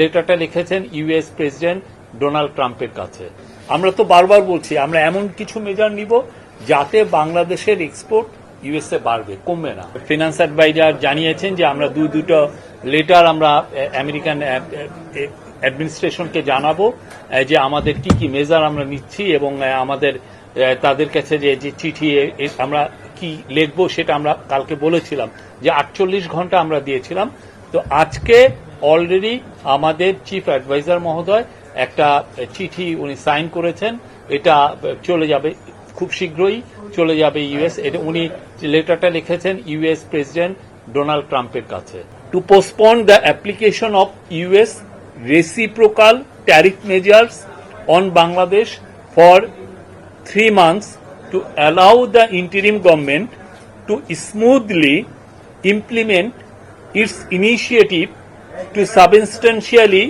লেটারটা লিখেছেন US president Donald ট্রাম্পের কাছে। আমরা তো বারবার বলছি আমরা এমন কিছু মেজার নিব যাতে বাংলাদেশের এক্সপোর্ট ইউএসএ বাড়বে, কমবে না। ফিনান্স অ্যাডভাইজার জানিয়েছেন যে আমরা দুটো লেটার আমরা আমেরিকান অ্যাডমিনিস্ট্রেশনকে জানাবো যে আমাদের কি কি মেজার আমরা নিচ্ছি এবং আমাদের তাদের কাছে যে চিঠি আমরা কি লিখবো সেটা আমরা কালকে বলেছিলাম যে 48 ঘন্টা আমরা দিয়েছিলাম। তো আজকে অলরেডি আমাদের চিফ অ্যাডভাইজার মহোদয় একটা চিঠি উনি সাইন করেছেন, এটা চলে যাবে খুব শীঘ্রই চলে যাবে ইউএস। এটা উনি লেটারটা লিখেছেন ইউএস প্রেসিডেন্ট ডোনাল্ড ট্রাম্পের কাছে। To postpone the application of US reciprocal tariff measures on Bangladesh for 3 months to allow the interim government to smoothly implement its initiative to substantially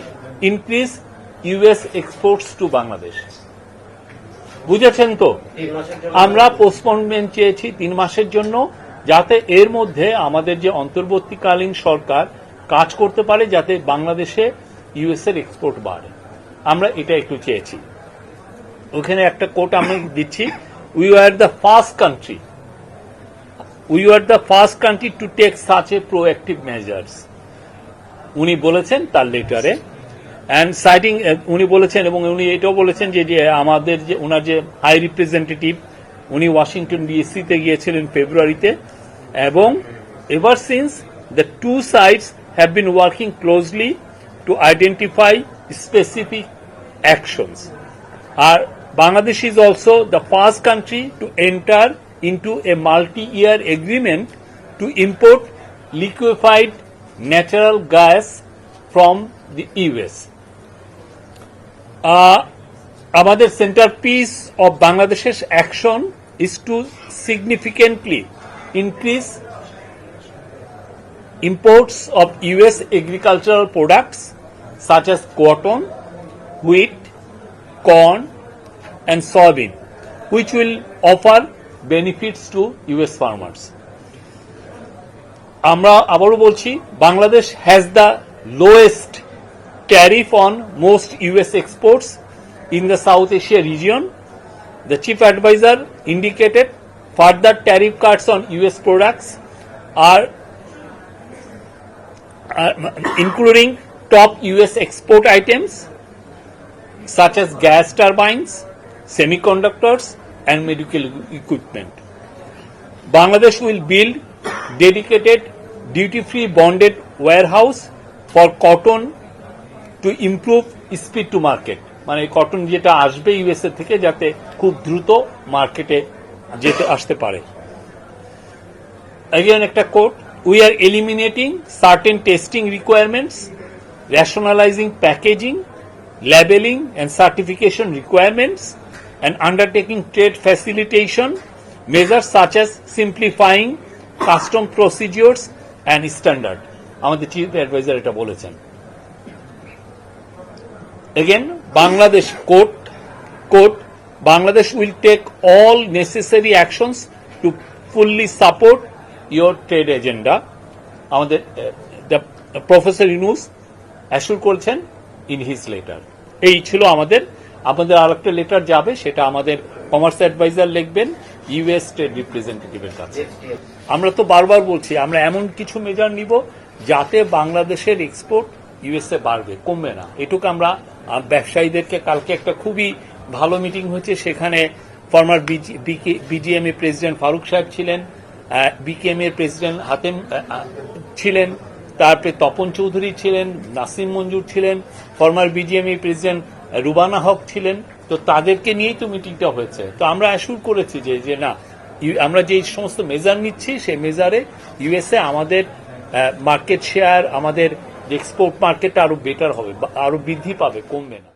increase US exports to Bangladesh. বুঝেছেন তো, আমরা পোস্টপোনমেন্ট চেয়েছি 3 মাসের জন্য, যাতে এর মধ্যে আমাদের যে অন্তর্বর্তীকালীন সরকার কাজ করতে পারে যাতে বাংলাদেশে ইউএস এর এক্সপোর্ট বাড়ে। আমরা এটা একটু চেয়েছি। ওখানে একটা কোট আমি দিচ্ছি, we are the first country to take such a proactive measures, উনি বলেছেন তার লেটারে। অ্যান্ড সাইটিং উনি বলেছেন এবং উনি এটাও বলেছেন যে আমাদের যে ওনার যে হাই রিপ্রেজেন্টেটিভ উনি ওয়াশিংটন ডিসিতে গিয়েছিলেন ফেব্রুয়ারিতে, এবং ever since the two sides have been working closely to identify specific actions. Bangladesh is also the first country to enter into a multi-year agreement to import liquefied natural gas from the US. Our centerpiece of Bangladesh's action is to significantly increase imports of US agricultural products such as cotton, wheat, corn and soybean, which will offer benefits to US farmers. আমরা আবারও বলছি, Bangladesh has the lowest tariff on most US exports in the South Asia region. The chief advisor indicated further tariff cuts on US products are including top US export items such as gas turbines, semiconductors and medical equipment. Bangladesh will build dedicated duty-free bonded warehouse for cotton to improve speed to market. মানে cotton যেটা আসবে USA থেকে যাতে খুব দ্রুত মার্কেটে যেতে আসতে পারে। Again একটা coat, we are eliminating certain testing requirements, rationalizing packaging, labeling and certification requirements, and undertaking trade facilitation measures such as simplifying custom procedures and standard. আমাদের চিফ অ্যাডভাইজার এটা বলেছেন। Again, Bangladesh quote, Bangladesh will take all necessary actions to fully support your trade agenda. আমাদের professor Yunus অ্যাসুর করেছেন in his letter. এই ছিল আমাদের আরেকটা letter যাবে, সেটা আমাদের কমার্স অ্যাডভাইজার লিখবেন ইউএস ট্রেড রিপ্রেজেন্টেটিভের কাছে। আমরা তো বারবার বলছি আমরা এমন কিছু মেজার নিব যাতে বাংলাদেশের এক্সপোর্ট ইউএসএ বাড়বে, কমবে না। এটুকু আমরা ব্যবসায়ীদেরকে, কালকে একটা খুবই ভালো মিটিং হয়েছে, সেখানে ফর্মার বিজিএমএ প্রেসিডেন্ট ফারুক সাহেব ছিলেন, বিকেএম এর প্রেসিডেন্ট হাতেম ছিলেন, তারপরে তপন চৌধুরী ছিলেন, নাসিম মঞ্জুর ছিলেন, ফর্মার বিজিএমএ প্রেসিডেন্ট রুবানা হক ছিলেন। তো তাদেরকে নিয়েই তো মিটিংটা হয়েছে। তো আমরা অ্যাসুর করেছি যে না, আমরা যে সমস্ত মেজার নিচ্ছি সেই মেজারে ইউএসএ আমাদের মার্কেট শেয়ার, আমাদের এক্সপোর্ট মার্কেটটা আরো বেটার হবে, আরো বৃদ্ধি পাবে, কমবে না।